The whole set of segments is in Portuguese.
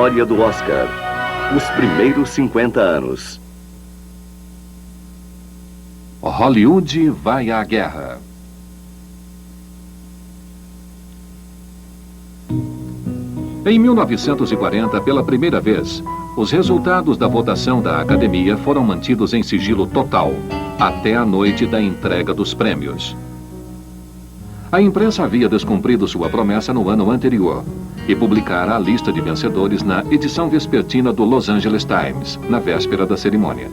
história do Oscar. Os primeiros 50 anos. Hollywood vai à guerra. Em 1940, pela primeira vez, os resultados da votação da Academia foram mantidos em sigilo total, até a noite da entrega dos prêmios. A imprensa havia descumprido sua promessa no ano anterior e publicara a lista de vencedores na edição vespertina do Los Angeles Times, na véspera da cerimônia.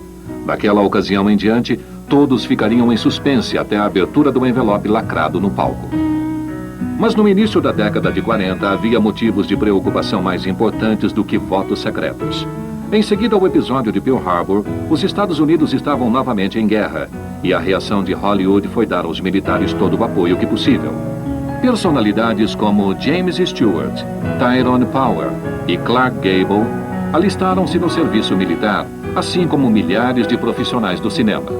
Daquela ocasião em diante, todos ficariam em suspense até a abertura do envelope lacrado no palco. Mas no início da década de 40 havia motivos de preocupação mais importantes do que votos secretos. Em seguida ao episódio de Pearl Harbor, os Estados Unidos estavam novamente em guerra, e a reação de Hollywood foi dar aos militares todo o apoio que possível. Personalidades como James Stewart, Tyrone Power e Clark Gable alistaram-se no serviço militar, assim como milhares de profissionais do cinema.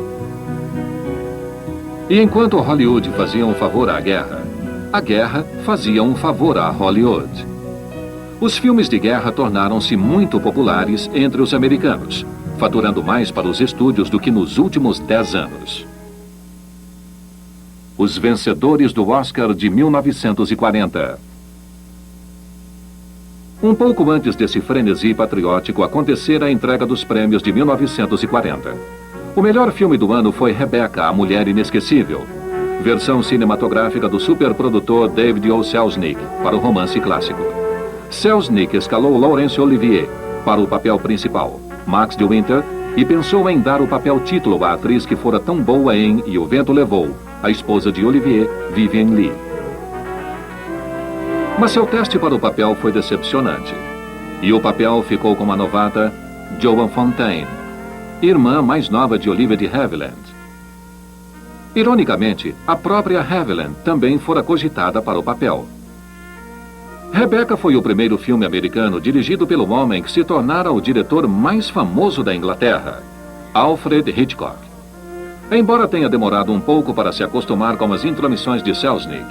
E enquanto Hollywood fazia um favor à guerra, a guerra fazia um favor a Hollywood. Os filmes de guerra tornaram-se muito populares entre os americanos, faturando mais para os estúdios do que nos últimos 10 anos. Os vencedores do Oscar de 1940. Um pouco antes desse frenesi patriótico, acontecera a entrega dos prêmios de 1940. O melhor filme do ano foi Rebecca, a Mulher Inesquecível, versão cinematográfica do superprodutor David O. Selznick, para o romance clássico. Selznick escalou Laurence Olivier para o papel principal, Max de Winter, e pensou em dar o papel título à atriz que fora tão boa em E o Vento Levou, a esposa de Olivier, Vivien Leigh. Mas seu teste para o papel foi decepcionante, e o papel ficou com a novata Joan Fontaine, irmã mais nova de Olivia de Havilland. Ironicamente, a própria Havilland também fora cogitada para o papel. Rebecca foi o primeiro filme americano dirigido pelo homem que se tornara o diretor mais famoso da Inglaterra, Alfred Hitchcock. Embora tenha demorado um pouco para se acostumar com as intromissões de Selznick,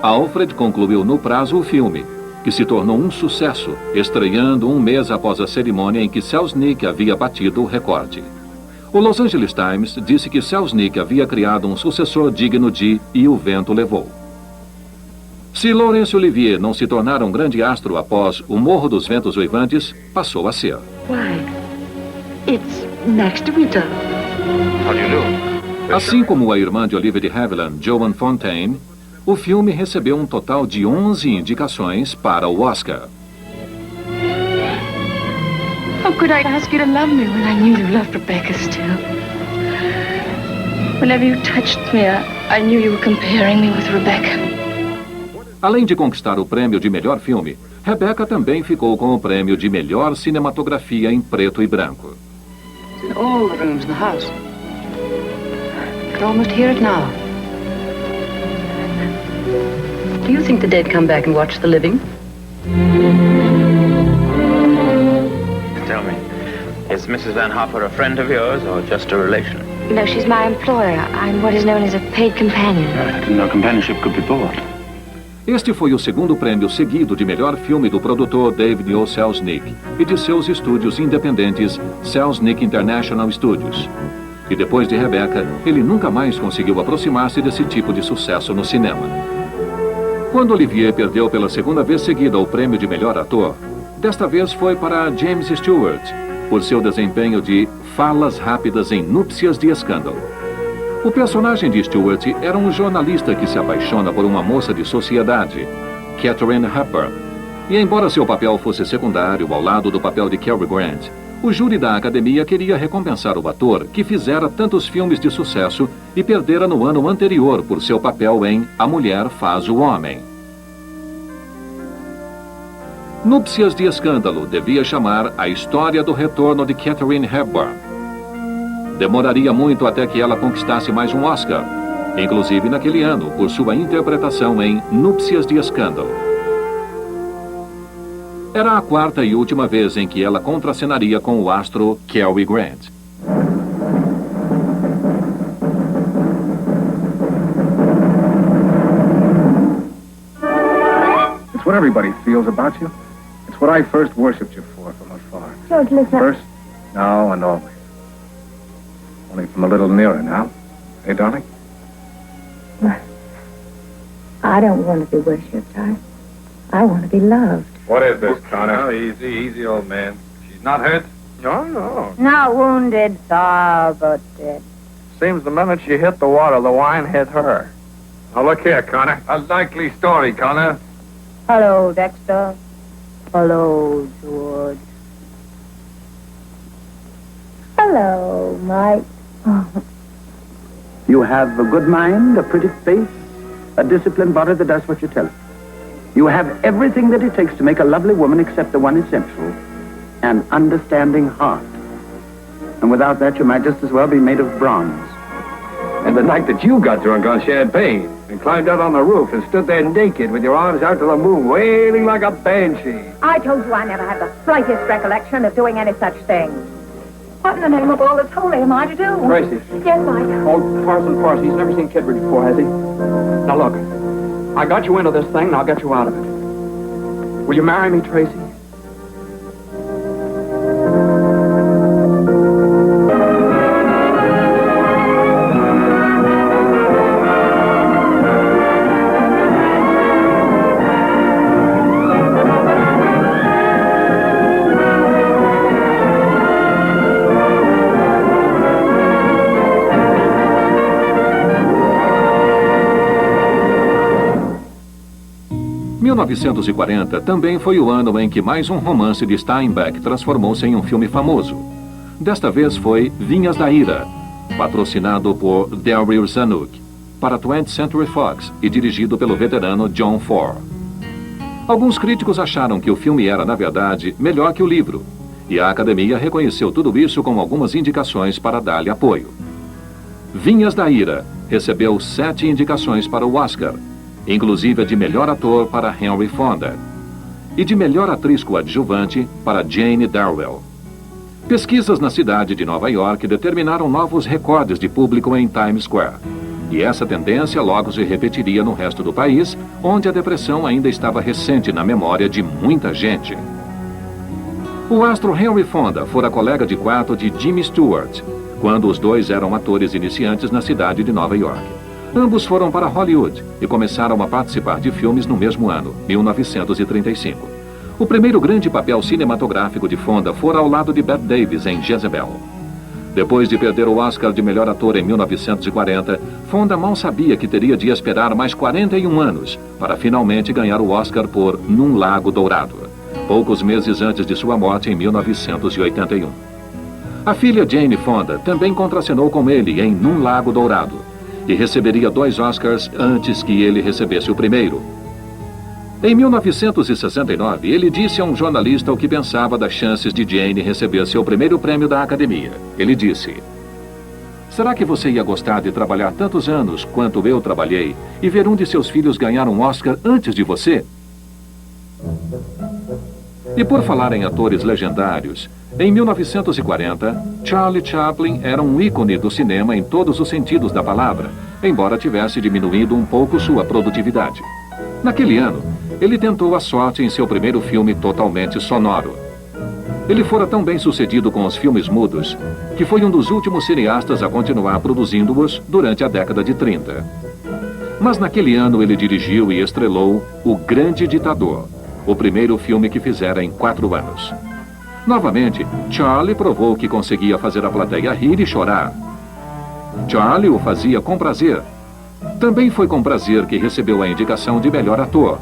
Alfred concluiu no prazo o filme, que se tornou um sucesso, estreando um mês após a cerimônia em que Selznick havia batido o recorde. O Los Angeles Times disse que Selznick havia criado um sucessor digno de E o Vento Levou. Se Laurence Olivier não se tornara um grande astro após O Morro dos Ventos Uivantes, passou a ser. Why, it's Max de Winter. How do you know? Assim como a irmã de Olivia de Havilland, Joan Fontaine, o filme recebeu um total de 11 indicações para o Oscar. How could I ask you to love me when I knew you loved Rebecca still? Whenever you touched me, I knew you were comparing me with Rebecca. Além de conquistar o prêmio de melhor filme, Rebecca também ficou com o prêmio de melhor cinematografia em preto e branco. It's in all the rooms in the house. I could almost hear it now. Do you think the dead come back and watch the living? Tell me, is Mrs. Van Hopper a friend of yours or just a relation? No, she's my employer. I'm what is known as a paid companion. I didn't know companionship could be bought. Este foi o segundo prêmio seguido de melhor filme do produtor David O. Selznick e de seus estúdios independentes Selznick International Studios. E depois de Rebecca, ele nunca mais conseguiu aproximar-se desse tipo de sucesso no cinema. Quando Olivier perdeu pela segunda vez seguida o prêmio de melhor ator, desta vez foi para James Stewart, por seu desempenho de falas rápidas em Núpcias de Escândalo. O personagem de Stewart era um jornalista que se apaixona por uma moça de sociedade, Katharine Hepburn. E embora seu papel fosse secundário ao lado do papel de Cary Grant, o júri da Academia queria recompensar o ator que fizera tantos filmes de sucesso e perdera no ano anterior por seu papel em A Mulher Faz o Homem. Núpcias de Escândalo devia chamar A História do Retorno de Katharine Hepburn. Demoraria muito até que ela conquistasse mais um Oscar, inclusive naquele ano, por sua interpretação em Núpcias de Escândalo. Era a quarta e última vez em que ela contracenaria com o astro Cary Grant. It's what everybody feels about you. It's what I first worshipped you for from afar. George, listen. First, now, and always. Only from a little nearer now. Hey, darling? I don't want to be worshipped. I want to be loved. What is this, Connor? Oh, easy, old man. She's not hurt? No. Not wounded, sir, but dead. Seems the minute she hit the water, the wine hit her. Now, look here, Connor. A likely story, Connor. Hello, Dexter. Hello, George. Hello, Mike. You have a good mind, a pretty face, a disciplined body that does what you tell it. You have everything that it takes to make a lovely woman except the one essential, an understanding heart. And without that, you might just as well be made of bronze. And the night that you got drunk on champagne and climbed out on the roof and stood there naked with your arms out to the moon, wailing like a banshee. I told you I never had the slightest recollection of doing any such thing. What in the name of all that's holy am I to do? Tracy. Yes, Mike. Old Parson, he's never seen Kidbridge before, has he? Now, look. I got you into this thing, and I'll get you out of it. Will you marry me, Tracy? Em 1940 também foi o ano em que mais um romance de Steinbeck transformou-se em um filme famoso. Desta vez foi Vinhas da Ira, patrocinado por Daryl Zanuck, para 20th Century Fox e dirigido pelo veterano John Ford. Alguns críticos acharam que o filme era, na verdade, melhor que o livro, e a Academia reconheceu tudo isso com algumas indicações para dar-lhe apoio. Vinhas da Ira recebeu 7 indicações para o Oscar, inclusive a de melhor ator para Henry Fonda e de melhor atriz coadjuvante para Jane Darwell. Pesquisas na cidade de Nova York determinaram novos recordes de público em Times Square, e essa tendência logo se repetiria no resto do país, onde a depressão ainda estava recente na memória de muita gente. O astro Henry Fonda fora colega de quarto de Jimmy Stewart, quando os dois eram atores iniciantes na cidade de Nova York. Ambos foram para Hollywood e começaram a participar de filmes no mesmo ano, 1935. O primeiro grande papel cinematográfico de Fonda fora ao lado de Bette Davis em Jezebel. Depois de perder o Oscar de melhor ator em 1940, Fonda mal sabia que teria de esperar mais 41 anos para finalmente ganhar o Oscar por Num Lago Dourado, poucos meses antes de sua morte em 1981. A filha Jane Fonda também contracenou com ele em Num Lago Dourado, e receberia 2 Oscars antes que ele recebesse o primeiro. Em 1969, ele disse a um jornalista o que pensava das chances de Jane receber seu primeiro prêmio da Academia. Ele disse: "Será que você ia gostar de trabalhar tantos anos quanto eu trabalhei e ver um de seus filhos ganhar um Oscar antes de você?" E por falar em atores legendários, em 1940, Charlie Chaplin era um ícone do cinema em todos os sentidos da palavra, embora tivesse diminuído um pouco sua produtividade. Naquele ano, ele tentou a sorte em seu primeiro filme totalmente sonoro. Ele fora tão bem sucedido com os filmes mudos, que foi um dos últimos cineastas a continuar produzindo-os durante a década de 30. Mas naquele ano ele dirigiu e estrelou O Grande Ditador, o primeiro filme que fizera em 4 anos. Novamente, Charlie provou que conseguia fazer a plateia rir e chorar. Charlie o fazia com prazer. Também foi com prazer que recebeu a indicação de melhor ator,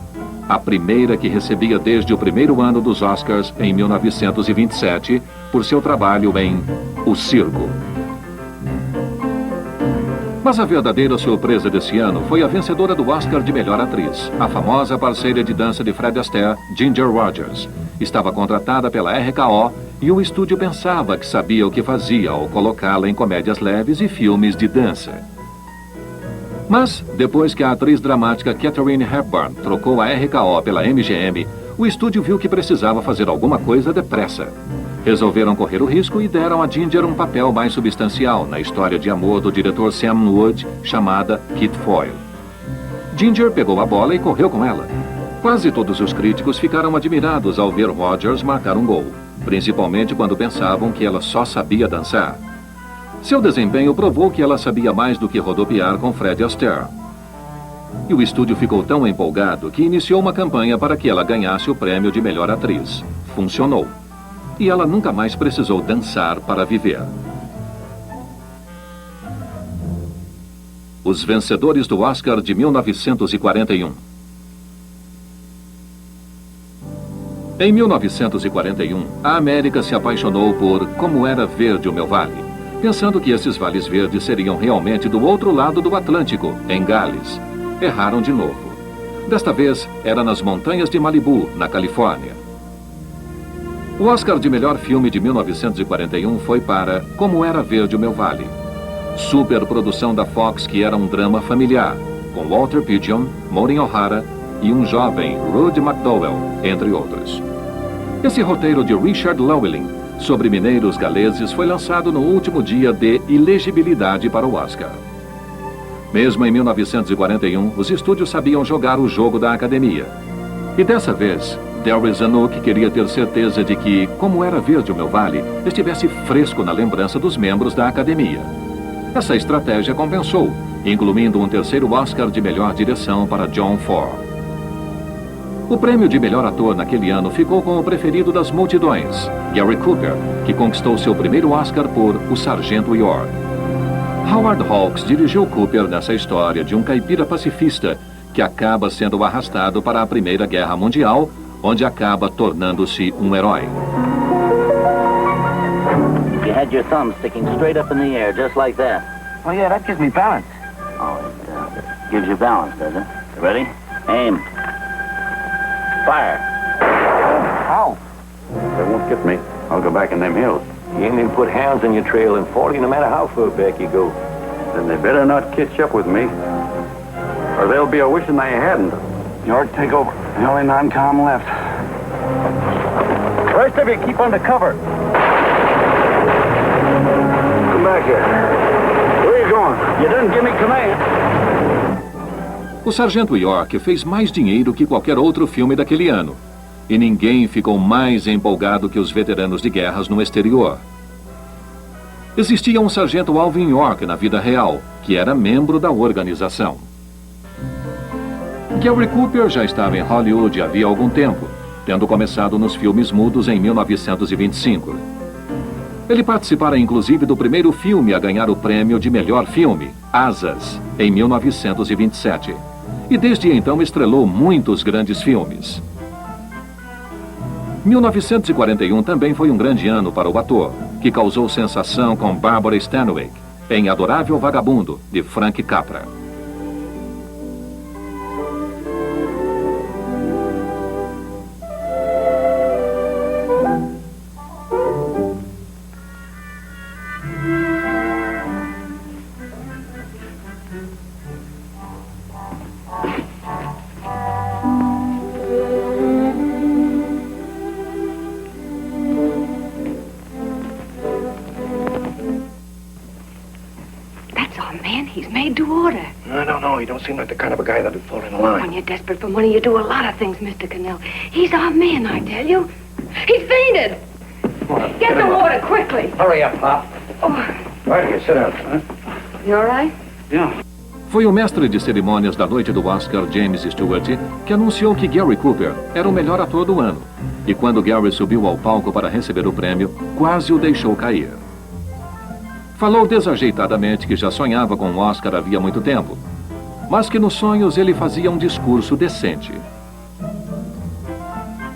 a primeira que recebia desde o primeiro ano dos Oscars em 1927, por seu trabalho em O Circo. Mas a verdadeira surpresa desse ano foi a vencedora do Oscar de melhor atriz, a famosa parceira de dança de Fred Astaire, Ginger Rogers. Estava contratada pela RKO e o estúdio pensava que sabia o que fazia ao colocá-la em comédias leves e filmes de dança. Mas, depois que a atriz dramática Katharine Hepburn trocou a RKO pela MGM, o estúdio viu que precisava fazer alguma coisa depressa. Resolveram correr o risco e deram a Ginger um papel mais substancial na história de amor do diretor Sam Wood, chamada Kid Foyle. Ginger pegou a bola e correu com ela. Quase todos os críticos ficaram admirados ao ver Rogers marcar um gol, principalmente quando pensavam que ela só sabia dançar. Seu desempenho provou que ela sabia mais do que rodopiar com Fred Astaire. E o estúdio ficou tão empolgado que iniciou uma campanha para que ela ganhasse o prêmio de melhor atriz. Funcionou. E ela nunca mais precisou dançar para viver. Os vencedores do Oscar de 1941. Em 1941, a América se apaixonou por Como Era Verde o Meu Vale, pensando que esses vales verdes seriam realmente do outro lado do Atlântico, em Gales. Erraram de novo. Desta vez, era nas montanhas de Malibu, na Califórnia. O Oscar de melhor filme de 1941 foi para Como Era Verde o Meu Vale. Superprodução da Fox, que era um drama familiar, com Walter Pidgeon, Maureen O'Hara e um jovem Rudy McDowell, entre outros. Esse roteiro de Richard Llewellyn sobre mineiros galeses foi lançado no último dia de elegibilidade para o Oscar. Mesmo em 1941, os estúdios sabiam jogar o jogo da academia. E dessa vez, Darryl Zanuck queria ter certeza de que Como Era Verde o Meu Vale estivesse fresco na lembrança dos membros da academia. Essa estratégia compensou, incluindo um terceiro Oscar de melhor direção para John Ford. O prêmio de melhor ator naquele ano ficou com o preferido das multidões, Gary Cooper, que conquistou seu primeiro Oscar por O Sargento York. Howard Hawks dirigiu Cooper nessa história de um caipira pacifista que acaba sendo arrastado para a Primeira Guerra Mundial, onde acaba tornando-se um herói. You had your thumb sticking straight up in the air, just like that. Oh, yeah, that gives me balance. Oh, it gives you balance, does it? Ready? Aim. Fire. How? They won't get me. I'll go back in them hills. You ain't even put hounds on your trail in 40, no matter how far back you go. Then they better not catch up with me, or they'll be a-wishing they hadn't. York, take over. The only non-com left. The rest of you keep under cover. Come back here. Where are you going? You didn't give me command. O Sargento York fez mais dinheiro que qualquer outro filme daquele ano. E ninguém ficou mais empolgado que os veteranos de guerras no exterior. Existia um Sargento Alvin York na vida real, que era membro da organização. Gary Cooper já estava em Hollywood havia algum tempo, tendo começado nos filmes mudos em 1925. Ele participara inclusive do primeiro filme a ganhar o prêmio de melhor filme, Asas, em 1927. E desde então estrelou muitos grandes filmes. 1941 também foi um grande ano para o ator, que causou sensação com Barbara Stanwyck, em Adorável Vagabundo, de Frank Capra. He's made to order. I don't know. He don't seem like the kind of a guy that'd fall in When line. you're desperate for money, you do a lot of things, Mr. Cannell. He's our man, I tell you. He's fainted. Get the water, quickly. Hurry up, Pop. Oh, Right here. Sit down, son. you all right? Yeah. Foi o mestre de cerimônias da noite do Oscar, James Stewart, que anunciou que Gary Cooper era o melhor ator do ano. E quando Gary subiu ao palco para receber o prêmio, quase o deixou cair. Falou desajeitadamente que já sonhava com o Oscar havia muito tempo, mas que nos sonhos ele fazia um discurso decente.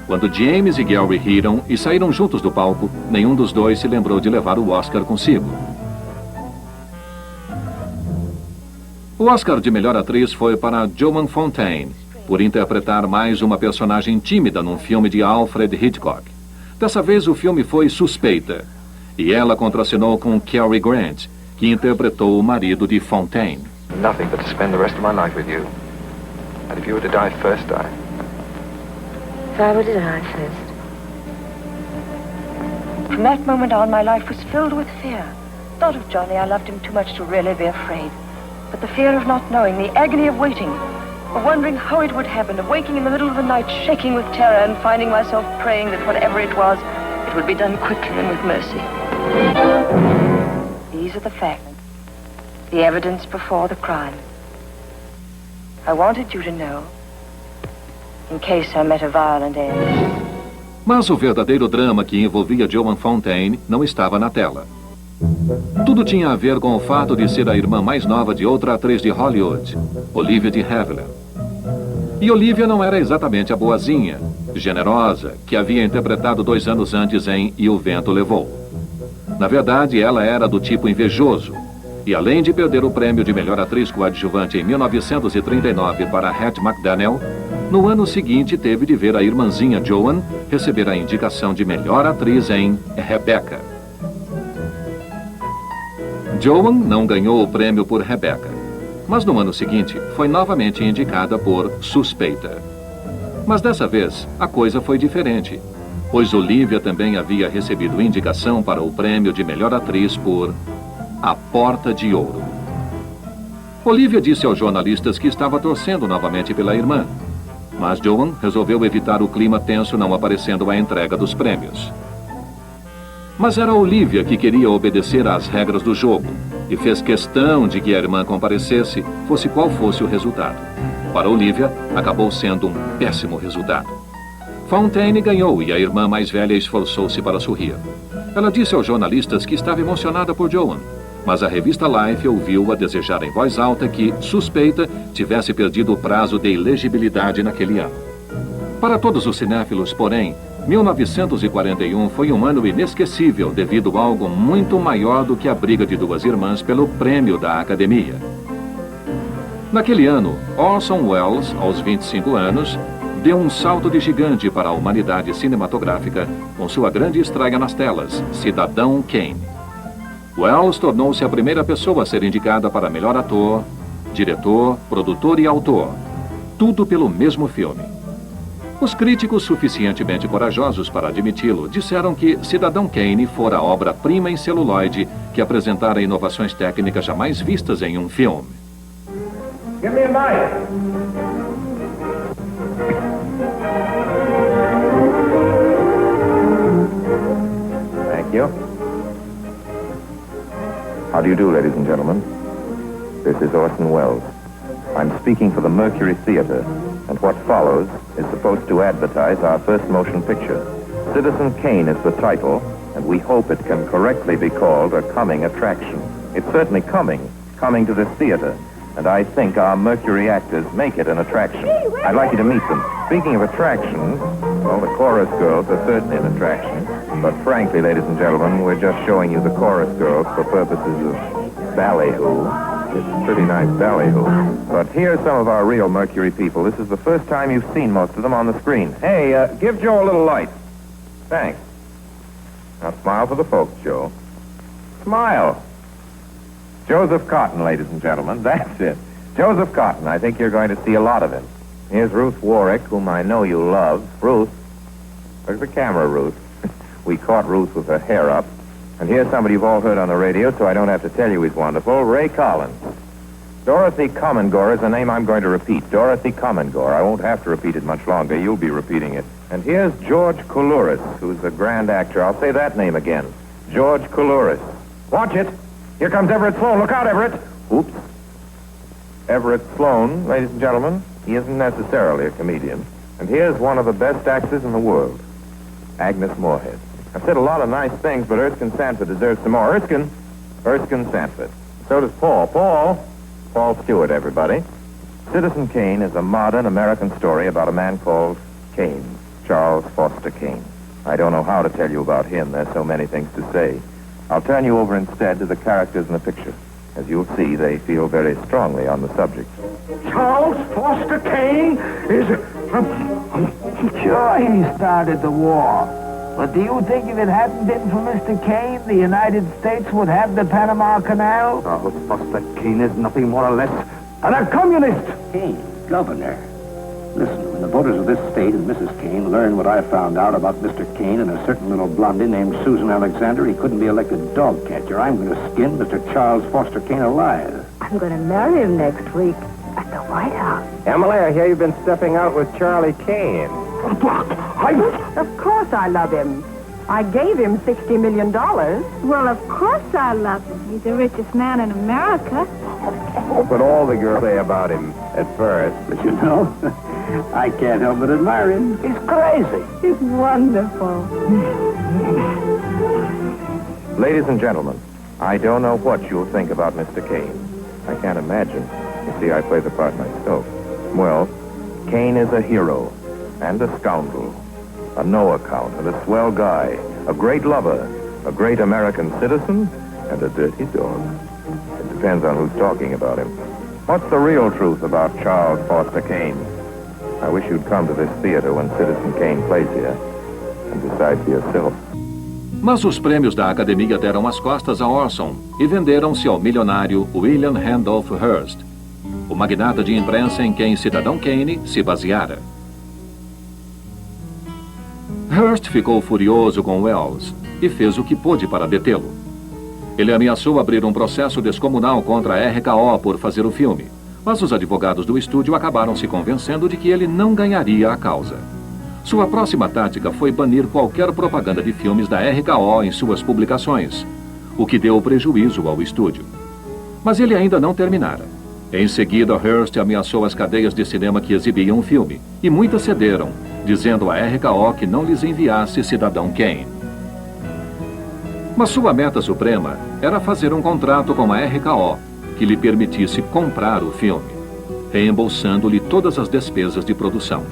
Quando James e Gary riram e saíram juntos do palco, nenhum dos dois se lembrou de levar o Oscar consigo. O Oscar de melhor atriz foi para Joan Fontaine, por interpretar mais uma personagem tímida num filme de Alfred Hitchcock. Dessa vez o filme foi Suspeita, e ela contracenou com Cary Grant, que interpretou o marido de Fontaine. Nothing but to spend the rest of my life with you. And if you were to die first, If I were to die first. From that moment on, my life was filled with fear. Not of Johnny, I loved him too much to really be afraid. But the fear of not knowing, the agony of waiting. of wondering how it would happen, of waking in the middle of the night, shaking with terror, and finding myself praying that whatever it was, it would be done quickly and with mercy. These are the facts, the evidence before the crime. I wanted you to know, in case I met a violent end. Mas o verdadeiro drama que envolvia Joan Fontaine não estava na tela. Tudo tinha a ver com o fato de ser a irmã mais nova de outra atriz de Hollywood, Olivia de Havilland. E Olivia não era exatamente a boazinha, generosa, que havia interpretado 2 anos antes em E o Vento Levou. Na verdade, ela era do tipo invejoso. E além de perder o prêmio de melhor atriz coadjuvante em 1939 para Hattie McDaniel, no ano seguinte teve de ver a irmãzinha Joan receber a indicação de melhor atriz em Rebecca. Joan não ganhou o prêmio por Rebecca, mas no ano seguinte foi novamente indicada por Suspeita. Mas dessa vez a coisa foi diferente, pois Olivia também havia recebido indicação para o prêmio de melhor atriz por A Porta de Ouro. Olivia disse aos jornalistas que estava torcendo novamente pela irmã, mas Joan resolveu evitar o clima tenso não aparecendo à entrega dos prêmios. Mas era Olivia que queria obedecer às regras do jogo e fez questão de que a irmã comparecesse, fosse qual fosse o resultado. Para Olivia, acabou sendo um péssimo resultado. Fontaine ganhou e a irmã mais velha esforçou-se para sorrir. Ela disse aos jornalistas que estava emocionada por Joan, mas a revista Life ouviu-a desejar em voz alta que Suspeita tivesse perdido o prazo de elegibilidade naquele ano. Para todos os cinéfilos, porém, 1941 foi um ano inesquecível devido a algo muito maior do que a briga de 2 irmãs pelo prêmio da Academia. Naquele ano, Orson Welles, aos 25 anos, deu um salto de gigante para a humanidade cinematográfica com sua grande estreia nas telas, Cidadão Kane. Welles tornou-se a primeira pessoa a ser indicada para melhor ator, diretor, produtor e autor, tudo pelo mesmo filme. Os críticos suficientemente corajosos para admiti-lo disseram que Cidadão Kane fora a obra-prima em celuloide que apresentara inovações técnicas jamais vistas em um filme. Give me a knife. Thank you. How do you do, ladies and gentlemen? This is Orson Welles. I'm speaking for the Mercury Theater, and what follows is supposed to advertise our first motion picture. Citizen Kane is the title, and we hope it can correctly be called a coming attraction. It's certainly coming to this theater, and I think our Mercury actors make it an attraction. I'd like you to meet them. Speaking of attractions, well, the chorus girls are certainly an attraction, but frankly, ladies and gentlemen, we're just showing you the chorus girls for purposes of ballyhoo. It's pretty nice ballyhoo. But here's some of our real Mercury people. This is the first time you've seen most of them on the screen. Hey, give Joe a little light. Thanks. Now smile for the folks, Joe. Smile. Joseph Cotton, ladies and gentlemen. That's it. Joseph Cotton. I think you're going to see a lot of him. Here's Ruth Warwick, whom I know you love. Ruth. Look at the camera, Ruth. We caught Ruth with her hair up. And here's somebody you've all heard on the radio, so I don't have to tell you he's wonderful, Ray Collins. Dorothy Commengore is a name I'm going to repeat. Dorothy Commengore. I won't have to repeat it much longer. You'll be repeating it. And here's George Coulouris, who's a grand actor. I'll say that name again. George Coulouris. Watch it. Here comes Everett Sloan. Look out, Everett. Oops. Everett Sloan, ladies and gentlemen, he isn't necessarily a comedian. And here's one of the best actors in the world, Agnes Moorehead. I've said a lot of nice things, but Erskine Sanford deserves some more. Erskine Sanford. So does Paul. Paul Stewart, everybody. Citizen Kane is a modern American story about a man called Kane, Charles Foster Kane. I don't know how to tell you about him. There's so many things to say. I'll turn you over instead to the characters in the picture. As you'll see, they feel very strongly on the subject. Charles Foster Kane is... Sure, he started the war. But do you think if it hadn't been for Mr. Kane, the United States would have the Panama Canal? Charles Foster Kane is nothing more or less than a communist. Kane, governor. Listen, when the voters of this state and Mrs. Kane learn what I found out about Mr. Kane and a certain little blondie named Susan Alexander, he couldn't be elected dog catcher. I'm going to skin Mr. Charles Foster Kane alive. I'm going to marry him next week at the White House. Emily, I hear you've been stepping out with Charlie Kane. Of course I love him. I gave him $60 million. Well, of course I love him. He's the richest man in America. But all the girls say about him at first. But you know, I can't help but admire him. He's crazy. He's wonderful. Ladies and gentlemen, I don't know what you'll think about Mr. Kane. I can't imagine. You see, I play the part myself. Well, Kane is a hero and a scoundrel, a no-account and a swell guy, a great lover, a great American citizen, and a dirty dog. It depends on who's talking about him. What's the real truth about Charles Foster Kane? I wish you'd come to this theater when Citizen Kane plays here and decide for yourself. Mas os prêmios da Academia deram as costas a Orson e venderam-se ao milionário William Randolph Hearst, o magnata de imprensa em quem Cidadão Kane se baseara. Hearst ficou furioso com Wells e fez o que pôde para detê-lo. Ele ameaçou abrir um processo descomunal contra a RKO por fazer o filme, mas os advogados do estúdio acabaram se convencendo de que ele não ganharia a causa. Sua próxima tática foi banir qualquer propaganda de filmes da RKO em suas publicações, o que deu prejuízo ao estúdio. Mas ele ainda não terminara. Em seguida, Hearst ameaçou as cadeias de cinema que exibiam o filme, e muitas cederam, dizendo à RKO que não lhes enviasse Cidadão Kane. Mas sua meta suprema era fazer um contrato com a RKO que lhe permitisse comprar o filme, reembolsando-lhe todas as despesas de produção.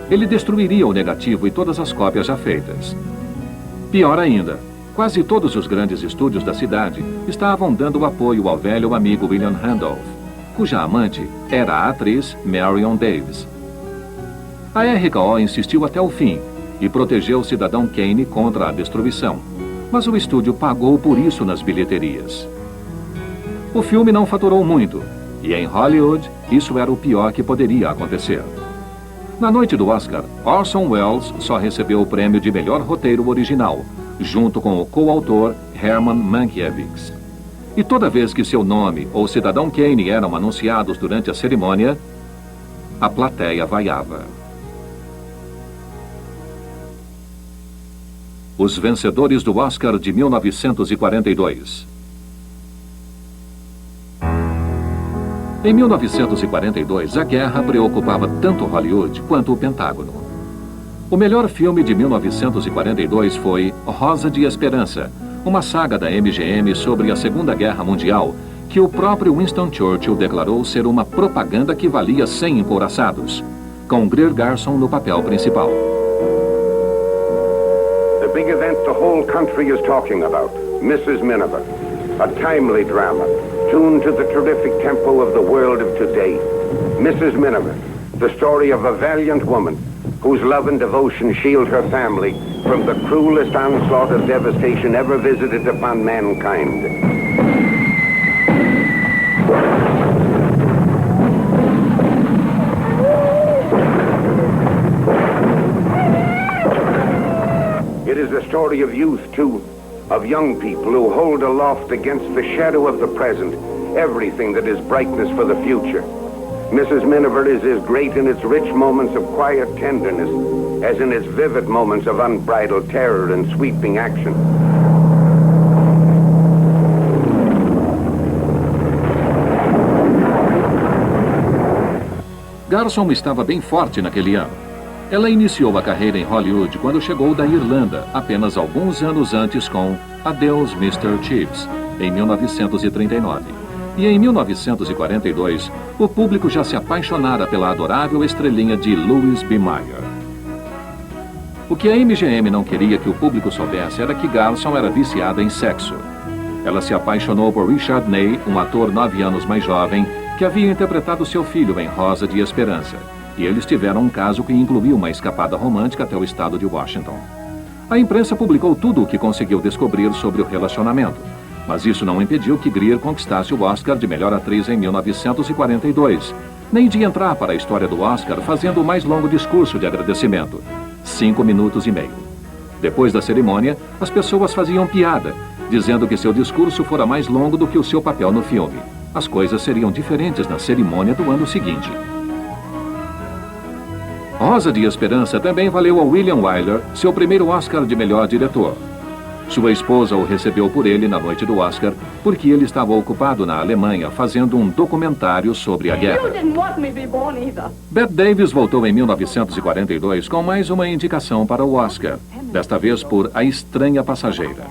Ele destruiria o negativo e todas as cópias já feitas. Pior ainda, quase todos os grandes estúdios da cidade estavam dando apoio ao velho amigo William Randolph, cuja amante era a atriz Marion Davies. A RKO insistiu até o fim e protegeu o Cidadão Kane contra a destruição, mas o estúdio pagou por isso nas bilheterias. O filme não faturou muito, e em Hollywood isso era o pior que poderia acontecer. Na noite do Oscar, Orson Welles só recebeu o prêmio de melhor roteiro original, junto com o coautor Herman Mankiewicz. E toda vez que seu nome ou Cidadão Kane eram anunciados durante a cerimônia, a plateia vaiava. Os vencedores do Oscar de 1942. Em 1942, a guerra preocupava tanto Hollywood quanto o Pentágono. O melhor filme de 1942 foi Rosa de Esperança, uma saga da MGM sobre a Segunda Guerra Mundial, que o próprio Winston Churchill declarou ser uma propaganda que valia 100 encouraçados, com Greer Garson no papel principal. The big event the whole country is talking about, Mrs. Miniver, a timely drama, tuned to the terrific tempo of the world of today. Mrs. Miniver, the story of a valiant woman whose love and devotion shield her family from the cruelest onslaught of devastation ever visited upon mankind. It is a story of youth, too, of young people who hold aloft against the shadow of the present everything that is brightness for the future. Mrs. Miniver is as great in its rich moments of quiet tenderness as in its vivid moments of unbridled terror and sweeping action. Garson estava bem forte naquele ano. Ela iniciou a carreira em Hollywood quando chegou da Irlanda, apenas alguns anos antes com Adeus, Mr. Chips, em 1939. E em 1942, o público já se apaixonara pela adorável estrelinha de Louis B. Mayer. O que a MGM não queria que o público soubesse era que Garson era viciada em sexo. Ela se apaixonou por Richard Ney, um ator 9 anos mais jovem, que havia interpretado seu filho em Rosa de Esperança. E eles tiveram um caso que incluiu uma escapada romântica até o estado de Washington. A imprensa publicou tudo o que conseguiu descobrir sobre o relacionamento, mas isso não impediu que Greer conquistasse o Oscar de melhor atriz em 1942, nem de entrar para a história do Oscar fazendo o mais longo discurso de agradecimento, 5 minutos e meio. Depois da cerimônia, as pessoas faziam piada, dizendo que seu discurso fora mais longo do que o seu papel no filme. As coisas seriam diferentes na cerimônia do ano seguinte. Rosa de Esperança também valeu a William Wyler seu primeiro Oscar de melhor diretor. Sua esposa o recebeu por ele na noite do Oscar porque ele estava ocupado na Alemanha fazendo um documentário sobre a guerra. Bette Davis voltou em 1942 com mais uma indicação para o Oscar, desta vez por A Estranha Passageira.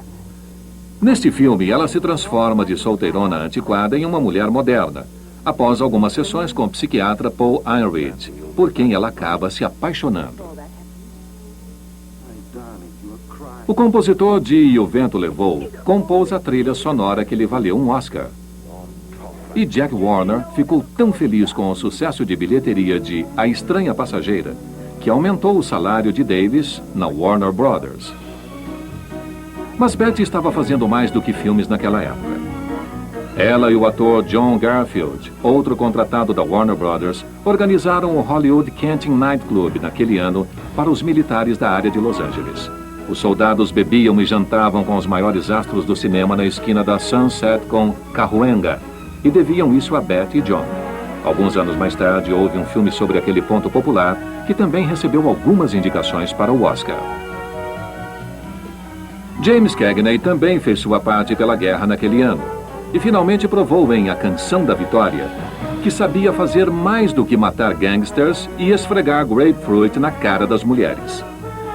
Neste filme, ela se transforma de solteirona antiquada em uma mulher moderna, após algumas sessões com o psiquiatra Paul Ehrlich, por quem ela acaba se apaixonando. O compositor de E o Vento Levou compôs a trilha sonora que lhe valeu um Oscar. E Jack Warner ficou tão feliz com o sucesso de bilheteria de A Estranha Passageira que aumentou o salário de Davis na Warner Brothers. Mas Bette estava fazendo mais do que filmes naquela época. Ela e o ator John Garfield, outro contratado da Warner Brothers, organizaram o Hollywood Canteen Night Club naquele ano para os militares da área de Los Angeles. Os soldados bebiam e jantavam com os maiores astros do cinema na esquina da Sunset com Cahuenga, e deviam isso a Bette e John. Alguns anos mais tarde, houve um filme sobre aquele ponto popular que também recebeu algumas indicações para o Oscar. James Cagney também fez sua parte pela guerra naquele ano, e finalmente provou em A Canção da Vitória que sabia fazer mais do que matar gangsters e esfregar grapefruit na cara das mulheres.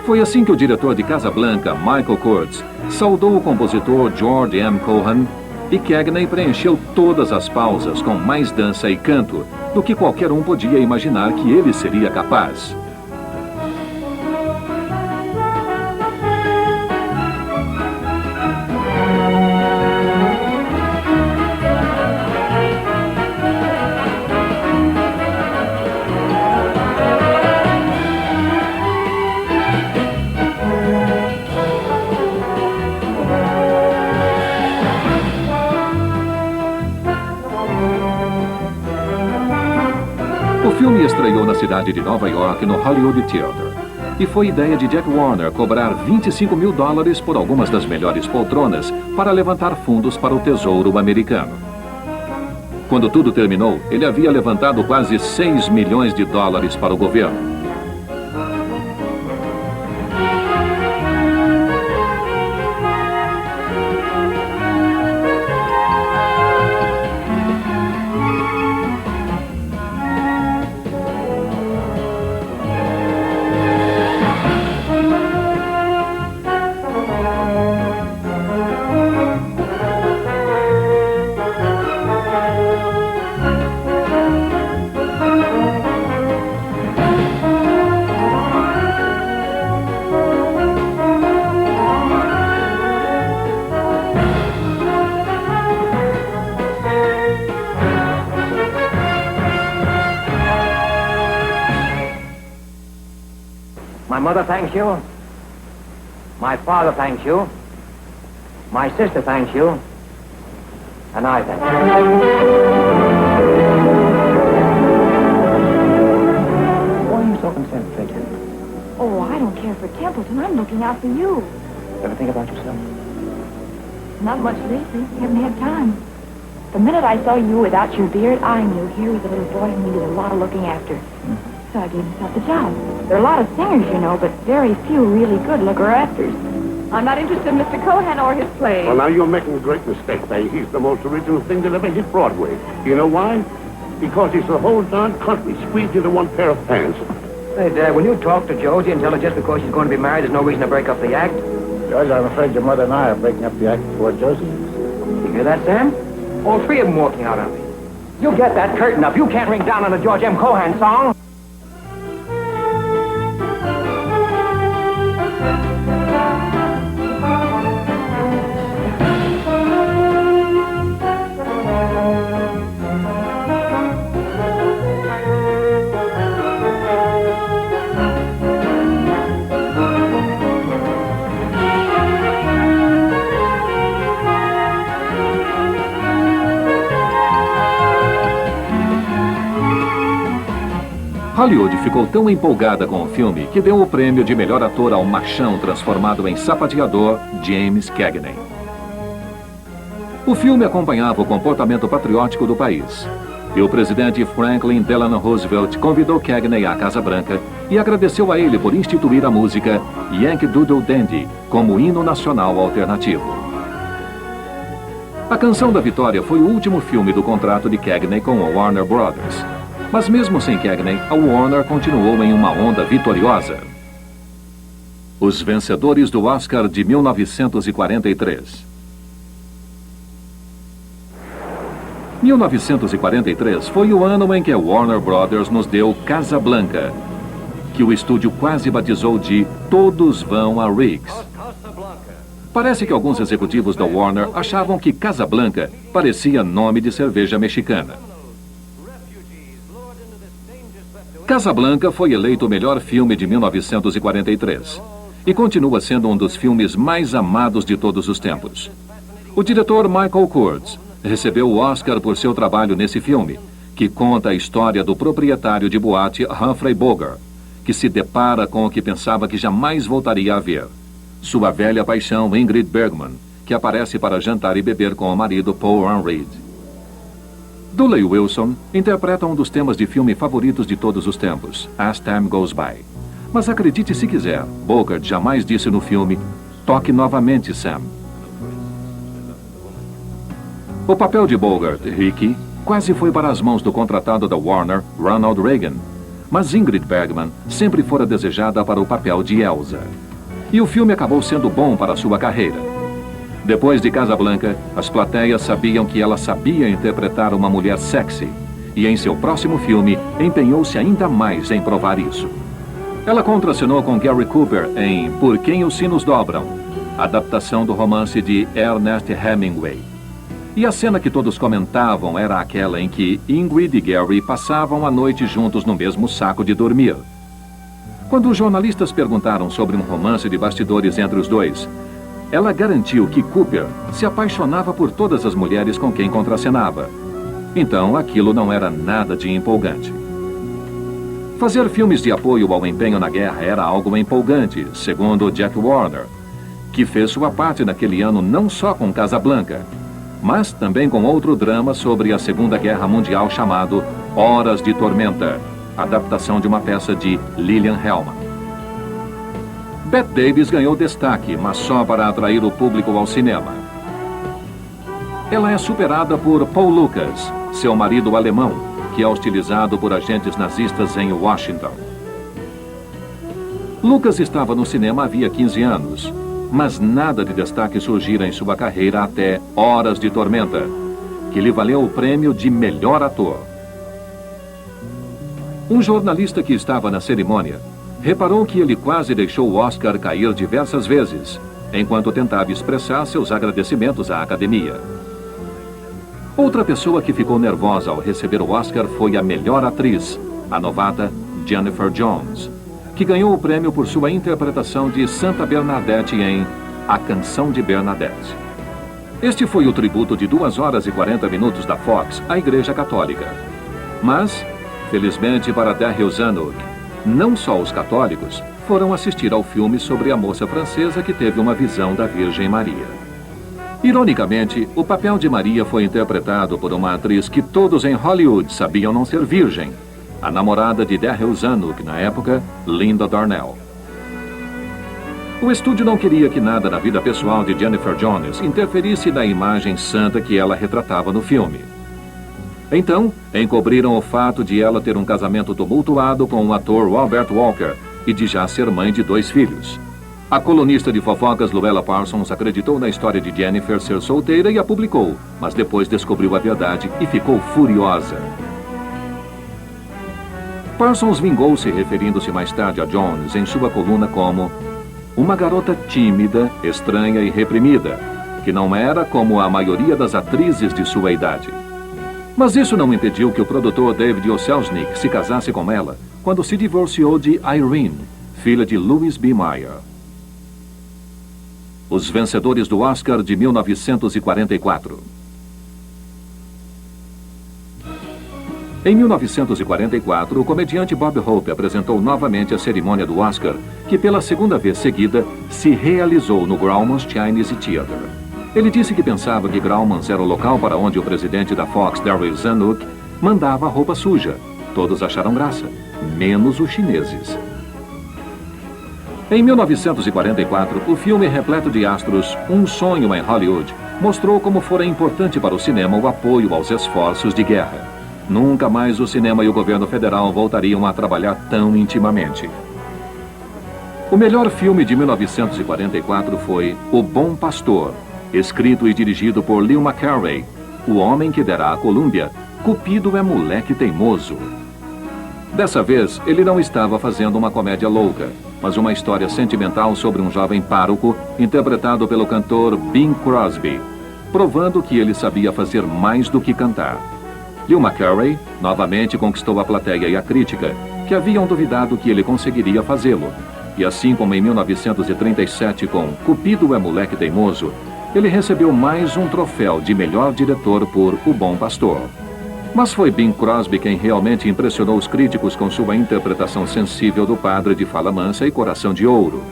Foi assim que o diretor de Casablanca, Michael Curtiz, saudou o compositor George M. Cohan, e Cagney preencheu todas as pausas com mais dança e canto do que qualquer um podia imaginar que ele seria capaz. O filme estreou na cidade de Nova York, no Hollywood Theater. E foi ideia de Jack Warner cobrar $25 mil por algumas das melhores poltronas para levantar fundos para o Tesouro Americano. Quando tudo terminou, ele havia levantado quase $6 milhões para o governo. My mother thanks you. My father thanks you. My sister thanks you. And I thank you. Why are you so concerned, Frederick? Oh, I don't care for Templeton. I'm looking out for you. Ever think about yourself? Not much lately. Haven't had time. The minute I saw you without your beard, I knew here was a little boy who needed a lot of looking after. So I gave myself the job. There are a lot of singers, you know, but very few really good looker-afters. I'm not interested in Mr. Cohan or his plays. Well, now you're making a great mistake, Bay. He's the most original thing that ever hit Broadway. You know why? Because he's the whole darn country squeezed into one pair of pants. Hey, Dad, when you talk to Josie and tell her just because she's going to be married, there's no reason to break up the act? George, I'm afraid your mother and I are breaking up the act before Josie. You hear that, Sam? All three of them walking out on me. You get that curtain up. You can't ring down on a George M. Cohan song. Hollywood ficou tão empolgada com o filme que deu o prêmio de melhor ator ao machão transformado em sapateador, James Cagney. O filme acompanhava o comportamento patriótico do país. e o presidente Franklin Delano Roosevelt convidou Cagney à Casa Branca e agradeceu a ele por instituir a música Yankee Doodle Dandy como hino nacional alternativo. A Canção da Vitória foi o último filme do contrato de Cagney com a Warner Brothers. Mas mesmo sem Cagney, a Warner continuou em uma onda vitoriosa. Os vencedores do Oscar de 1943. 1943 foi o ano em que a Warner Brothers nos deu Casablanca, que o estúdio quase batizou de Todos Vão a Riggs. Parece que alguns executivos da Warner achavam que Casablanca parecia nome de cerveja mexicana. Casablanca foi eleito o melhor filme de 1943 e continua sendo um dos filmes mais amados de todos os tempos. O diretor Michael Curtiz recebeu o Oscar por seu trabalho nesse filme, que conta a história do proprietário de boate Humphrey Bogart, que se depara com o que pensava que jamais voltaria a ver: sua velha paixão Ingrid Bergman, que aparece para jantar e beber com o marido Paul Reed. Dooley Wilson interpreta um dos temas de filme favoritos de todos os tempos, As Time Goes By. Mas acredite se quiser, Bogart jamais disse no filme: "Toque novamente, Sam." O papel de Bogart, Ricky, quase foi para as mãos do contratado da Warner, Ronald Reagan, mas Ingrid Bergman sempre fora desejada para o papel de Elsa. E o filme acabou sendo bom para sua carreira. Depois de Casablanca, as plateias sabiam que ela sabia interpretar uma mulher sexy, e em seu próximo filme empenhou-se ainda mais em provar isso. Ela contracenou com Gary Cooper em Por Quem os Sinos Dobram, adaptação do romance de Ernest Hemingway. E a cena que todos comentavam era aquela em que Ingrid e Gary passavam a noite juntos no mesmo saco de dormir. Quando os jornalistas perguntaram sobre um romance de bastidores entre os dois, ela garantiu que Cooper se apaixonava por todas as mulheres com quem contracenava. Então aquilo não era nada de empolgante. Fazer filmes de apoio ao empenho na guerra era algo empolgante, segundo Jack Warner, que fez sua parte naquele ano não só com Casablanca, mas também com outro drama sobre a Segunda Guerra Mundial chamado Horas de Tormenta, adaptação de uma peça de Lillian Hellman. Bette Davis ganhou destaque, mas só para atrair o público ao cinema. Ela é superada por Paul Lucas, seu marido alemão, que é hostilizado por agentes nazistas em Washington. Lucas estava no cinema havia 15 anos, mas nada de destaque surgira em sua carreira até Horas de Tormenta, que lhe valeu o prêmio de melhor ator. Um jornalista que estava na cerimônia reparou que ele quase deixou o Oscar cair diversas vezes, enquanto tentava expressar seus agradecimentos à academia. Outra pessoa que ficou nervosa ao receber o Oscar foi a melhor atriz, a novata Jennifer Jones, que ganhou o prêmio por sua interpretação de Santa Bernadette em A Canção de Bernadette. Este foi o tributo de 2 horas e 40 minutos da Fox à Igreja Católica. Mas, felizmente para Daryl Zanuck, não só os católicos foram assistir ao filme sobre a moça francesa que teve uma visão da Virgem Maria. Ironicamente, o papel de Maria foi interpretado por uma atriz que todos em Hollywood sabiam não ser virgem, a namorada de Daryl Zanuck na época, Linda Darnell. O estúdio não queria que nada na vida pessoal de Jennifer Jones interferisse na imagem santa que ela retratava no filme. Então, encobriram o fato de ela ter um casamento tumultuado com o ator Robert Walker e de já ser mãe de 2 filhos. A colunista de fofocas Luella Parsons acreditou na história de Jennifer ser solteira e a publicou, mas depois descobriu a verdade e ficou furiosa. Parsons vingou-se referindo-se mais tarde a Jones em sua coluna como uma garota tímida, estranha e reprimida, que não era como a maioria das atrizes de sua idade. Mas isso não impediu que o produtor David O. Selznick se casasse com ela quando se divorciou de Irene, filha de Louis B. Mayer. Os vencedores do Oscar de 1944. Em 1944, o comediante Bob Hope apresentou novamente a cerimônia do Oscar, que pela segunda vez seguida se realizou no Grauman's Chinese Theatre. Ele disse que pensava que Grauman's era o local para onde o presidente da Fox, Daryl Zanuck, mandava roupa suja. Todos acharam graça, menos os chineses. Em 1944, o filme repleto de astros Um Sonho em Hollywood mostrou como fora importante para o cinema o apoio aos esforços de guerra. Nunca mais o cinema e o governo federal voltariam a trabalhar tão intimamente. O melhor filme de 1944 foi O Bom Pastor, escrito e dirigido por Leo McCarey, o homem que dera à Colômbia Cupido é moleque teimoso. Dessa vez, ele não estava fazendo uma comédia louca, mas uma história sentimental sobre um jovem pároco interpretado pelo cantor Bing Crosby, provando que ele sabia fazer mais do que cantar. Leo McCarey novamente conquistou a plateia e a crítica, que haviam duvidado que ele conseguiria fazê-lo. E assim como em 1937 com Cupido é moleque teimoso, ele recebeu mais um troféu de melhor diretor por O Bom Pastor. Mas foi Bing Crosby quem realmente impressionou os críticos com sua interpretação sensível do padre de fala mansa e coração de ouro.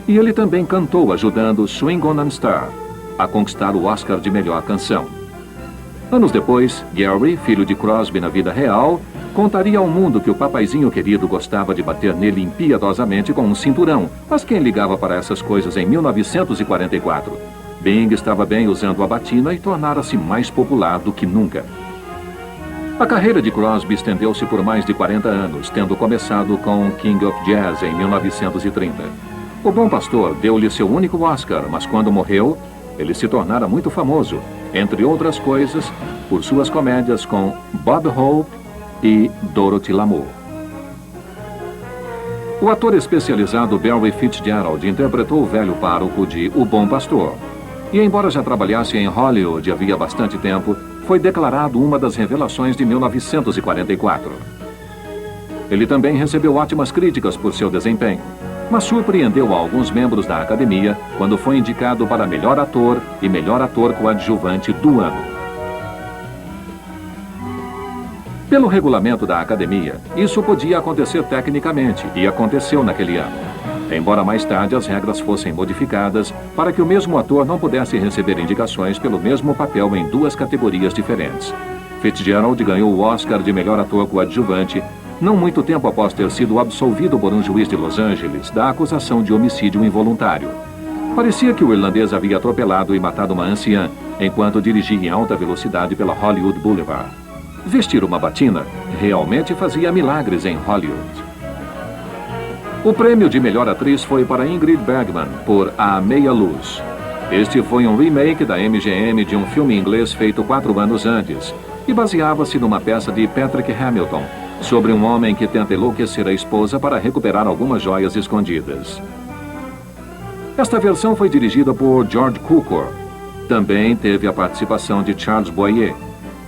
E ele também cantou ajudando Swing on a Star a conquistar o Oscar de melhor canção. Anos depois, Gary, filho de Crosby na vida real, contaria ao mundo que o papaizinho querido gostava de bater nele impiedosamente com um cinturão, mas quem ligava para essas coisas em 1944? Bing estava bem usando a batina e tornara-se mais popular do que nunca. A carreira de Crosby estendeu-se por mais de 40 anos, tendo começado com King of Jazz em 1930. O Bom Pastor deu-lhe seu único Oscar, mas quando morreu, ele se tornara muito famoso, entre outras coisas, por suas comédias com Bob Hope e Dorothy Lamour. O ator especializado Barry Fitzgerald interpretou o velho pároco de O Bom Pastor. E embora já trabalhasse em Hollywood havia bastante tempo, foi declarado uma das revelações de 1944. Ele também recebeu ótimas críticas por seu desempenho, mas surpreendeu a alguns membros da academia quando foi indicado para melhor ator e melhor ator coadjuvante do ano. Pelo regulamento da academia, isso podia acontecer tecnicamente, e aconteceu naquele ano. Embora mais tarde as regras fossem modificadas para que o mesmo ator não pudesse receber indicações pelo mesmo papel em duas categorias diferentes. Fitzgerald ganhou o Oscar de melhor ator coadjuvante não muito tempo após ter sido absolvido por um juiz de Los Angeles da acusação de homicídio involuntário. Parecia que o irlandês havia atropelado e matado uma anciã enquanto dirigia em alta velocidade pela Hollywood Boulevard. Vestir uma batina realmente fazia milagres em Hollywood. O prêmio de melhor atriz foi para Ingrid Bergman, por A Meia Luz. Este foi um remake da MGM de um filme inglês feito 4 anos antes, e baseava-se numa peça de Patrick Hamilton, sobre um homem que tenta enlouquecer a esposa para recuperar algumas joias escondidas. Esta versão foi dirigida por George Cukor. Também teve a participação de Charles Boyer,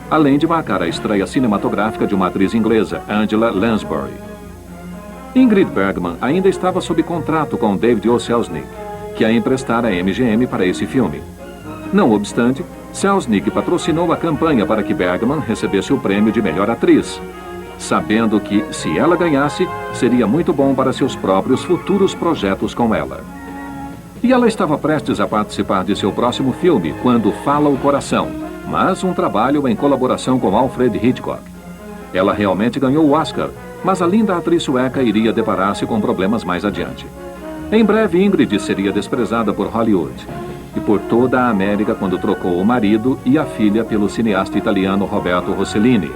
além de marcar a estreia cinematográfica de uma atriz inglesa, Angela Lansbury. Ingrid Bergman ainda estava sob contrato com David O. Selznick, que a emprestara a MGM para esse filme. Não obstante, Selznick patrocinou a campanha para que Bergman recebesse o prêmio de melhor atriz, sabendo que, se ela ganhasse, seria muito bom para seus próprios futuros projetos com ela. E ela estava prestes a participar de seu próximo filme, Quando Fala o Coração, mas um trabalho em colaboração com Alfred Hitchcock. Ela realmente ganhou o Oscar, mas a linda atriz sueca iria deparar-se com problemas mais adiante. Em breve, Ingrid seria desprezada por Hollywood e por toda a América quando trocou o marido e a filha pelo cineasta italiano Roberto Rossellini.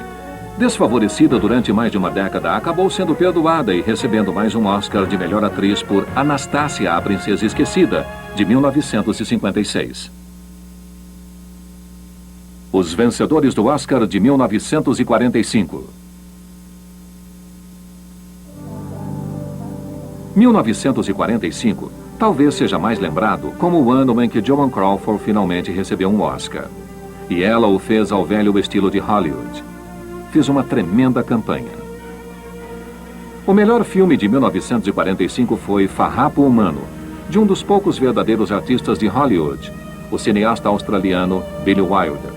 Desfavorecida durante mais de uma década, acabou sendo perdoada e recebendo mais um Oscar de melhor atriz por Anastácia, a Princesa Esquecida, de 1956. Os vencedores do Oscar de 1945. 1945 talvez seja mais lembrado como o ano em que Joan Crawford finalmente recebeu um Oscar. E ela o fez ao velho estilo de Hollywood. Fiz uma tremenda campanha. O melhor filme de 1945 foi Farrapo Humano, de um dos poucos verdadeiros artistas de Hollywood, o cineasta australiano Billy Wilder.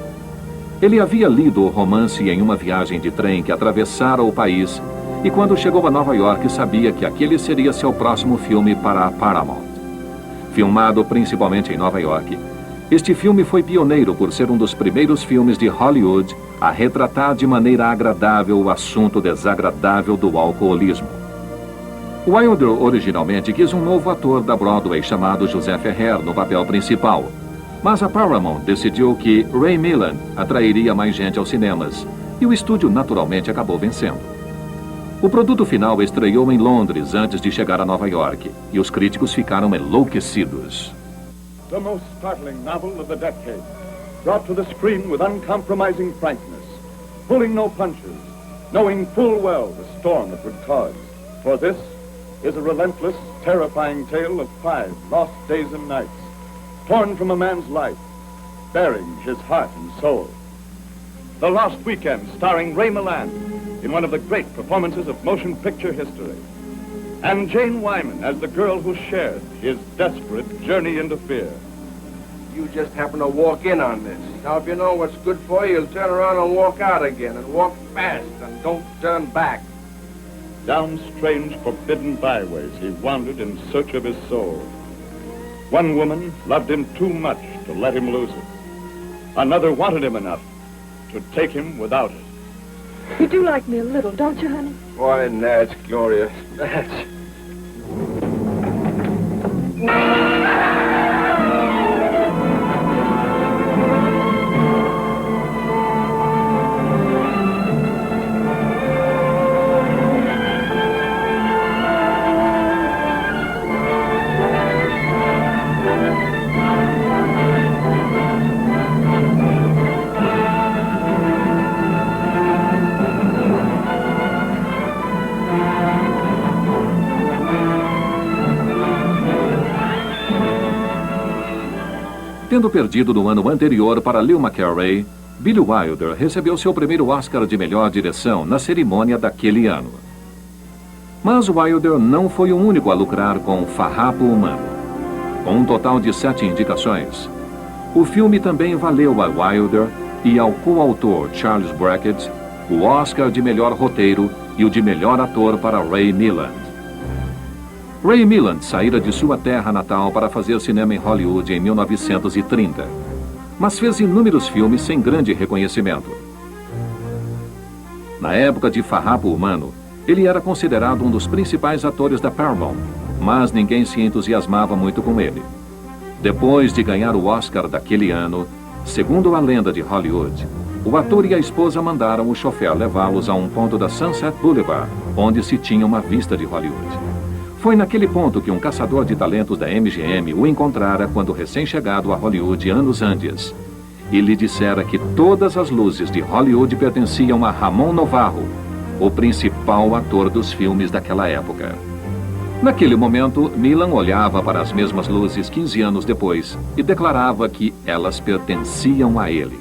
Ele havia lido o romance em uma viagem de trem que atravessara o país e quando chegou a Nova York sabia que aquele seria seu próximo filme para a Paramount. Filmado principalmente em Nova York, Este filme foi pioneiro por ser um dos primeiros filmes de Hollywood a retratar de maneira agradável o assunto desagradável do alcoolismo. Wilder originalmente quis um novo ator da Broadway chamado José Ferrer no papel principal, mas a Paramount decidiu que Ray Milland atrairia mais gente aos cinemas, e o estúdio naturalmente acabou vencendo. O produto final estreou em Londres antes de chegar a Nova York, e os críticos ficaram enlouquecidos. The most startling novel of the decade, brought to the screen with uncompromising frankness, pulling no punches, knowing full well the storm it would cause. For this is a relentless, terrifying tale of 5 lost days and nights, torn from a man's life, bearing his heart and soul. The Lost Weekend, starring Ray Milland in one of the great performances of motion picture history, and Jane Wyman as the girl who shared his desperate journey into fear. You just happen to walk in on this. Now, if you know what's good for you, you'll turn around and walk out again, and walk fast, and don't turn back. Down strange, forbidden byways he wandered in search of his soul. One woman loved him too much to let him lose it. Another wanted him enough to take him without it. You do like me a little, don't you, honey? Why, Natch, Gloria, Natch. Tendo perdido no ano anterior para Lil McElroy, Billy Wilder recebeu seu primeiro Oscar de melhor direção na cerimônia daquele ano. Mas Wilder não foi o único a lucrar com Farrapo Humano. Com um total de 7 indicações, o filme também valeu a Wilder e ao coautor Charles Brackett o Oscar de melhor roteiro e o de melhor ator para Ray Milland. Ray Milland saíra de sua terra natal para fazer cinema em Hollywood em 1930, mas fez inúmeros filmes sem grande reconhecimento. Na época de Farrapo Humano, ele era considerado um dos principais atores da Paramount, mas ninguém se entusiasmava muito com ele. Depois de ganhar o Oscar daquele ano, segundo a lenda de Hollywood, o ator e a esposa mandaram o chofer levá-los a um ponto da Sunset Boulevard, onde se tinha uma vista de Hollywood. Foi naquele ponto que um caçador de talentos da MGM o encontrara quando recém-chegado a Hollywood anos antes, e lhe dissera que todas as luzes de Hollywood pertenciam a Ramon Novarro, o principal ator dos filmes daquela época. Naquele momento, Milland olhava para as mesmas luzes 15 anos depois e declarava que elas pertenciam a ele.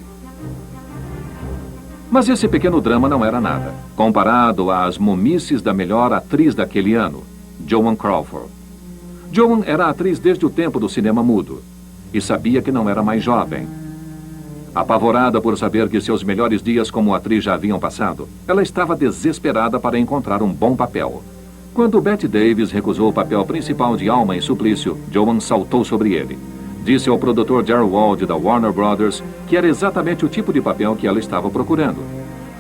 Mas esse pequeno drama não era nada, comparado às momices da melhor atriz daquele ano, Joan Crawford. Joan era atriz desde o tempo do cinema mudo e sabia que não era mais jovem. Apavorada por saber que seus melhores dias como atriz já haviam passado, ela estava desesperada para encontrar um bom papel. Quando Bette Davis recusou o papel principal de Alma em Suplício, Joan saltou sobre ele. Disse ao produtor Jerry Wald da Warner Brothers que era exatamente o tipo de papel que ela estava procurando.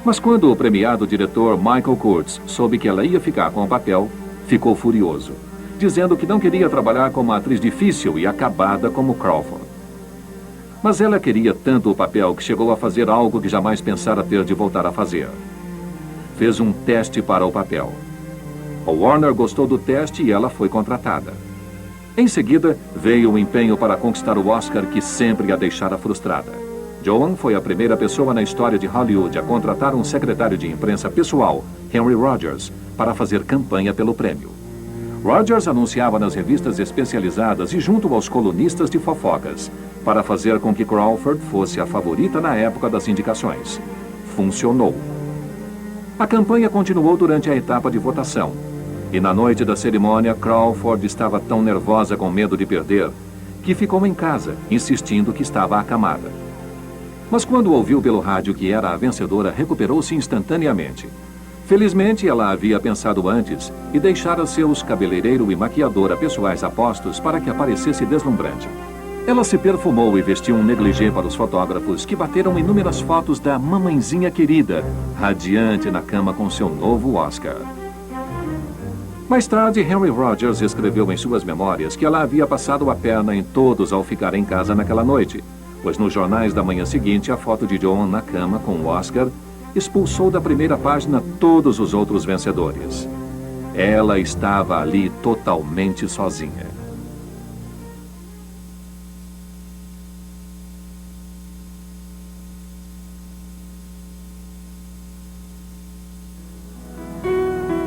Mas quando o premiado diretor Michael Curtiz soube que ela ia ficar com o papel, ficou furioso, dizendo que não queria trabalhar como uma atriz difícil e acabada como Crawford. Mas ela queria tanto o papel que chegou a fazer algo que jamais pensara ter de voltar a fazer. Fez um teste para o papel. A Warner gostou do teste e ela foi contratada. Em seguida, veio o empenho para conquistar o Oscar que sempre a deixara frustrada. Joan foi a primeira pessoa na história de Hollywood a contratar um secretário de imprensa pessoal, Henry Rogers, para fazer campanha pelo prêmio. Rogers anunciava nas revistas especializadas e junto aos colunistas de fofocas, para fazer com que Crawford fosse a favorita na época das indicações. Funcionou. A campanha continuou durante a etapa de votação. E na noite da cerimônia, Crawford estava tão nervosa com medo de perder, que ficou em casa, insistindo que estava acamada. Mas quando ouviu pelo rádio que era a vencedora, recuperou-se instantaneamente. Felizmente, ela havia pensado antes e deixara seus cabeleireiro e maquiadora pessoais a postos para que aparecesse deslumbrante. Ela se perfumou e vestiu um negligê para os fotógrafos, que bateram inúmeras fotos da mamãezinha querida, radiante na cama com seu novo Oscar. Mais tarde, Henry Rogers escreveu em suas memórias que ela havia passado a perna em todos ao ficar em casa naquela noite, pois nos jornais da manhã seguinte a foto de Joan na cama com o Oscar expulsou da primeira página todos os outros vencedores. Ela estava ali totalmente sozinha.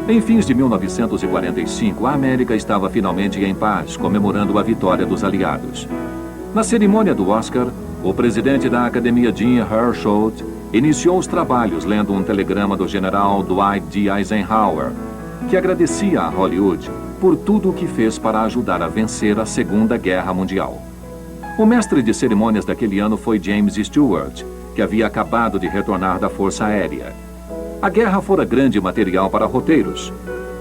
Em fins de 1945, a América estava finalmente em paz, comemorando a vitória dos aliados. Na cerimônia do Oscar, o presidente da Academia, Jean Hersholt, iniciou os trabalhos lendo um telegrama do general Dwight D. Eisenhower, que agradecia a Hollywood por tudo o que fez para ajudar a vencer a Segunda Guerra Mundial. O mestre de cerimônias daquele ano foi James Stewart, que havia acabado de retornar da Força Aérea. A guerra fora grande material para roteiros,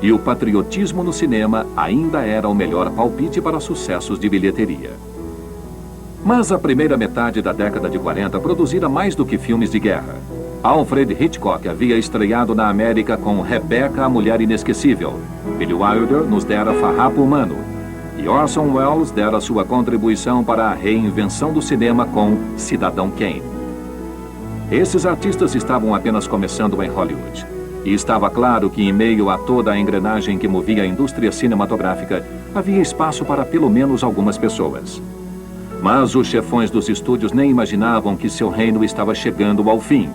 e o patriotismo no cinema ainda era o melhor palpite para sucessos de bilheteria. Mas a primeira metade da década de 40 produzira mais do que filmes de guerra. Alfred Hitchcock havia estreado na América com Rebecca, a Mulher Inesquecível. Billy Wilder nos dera Farrapo Humano. E Orson Welles dera sua contribuição para a reinvenção do cinema com Cidadão Kane. Esses artistas estavam apenas começando em Hollywood. E estava claro que, em meio a toda a engrenagem que movia a indústria cinematográfica, havia espaço para pelo menos algumas pessoas. Mas os chefões dos estúdios nem imaginavam que seu reino estava chegando ao fim.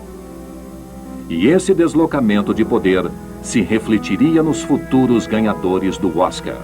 E esse deslocamento de poder se refletiria nos futuros ganhadores do Oscar.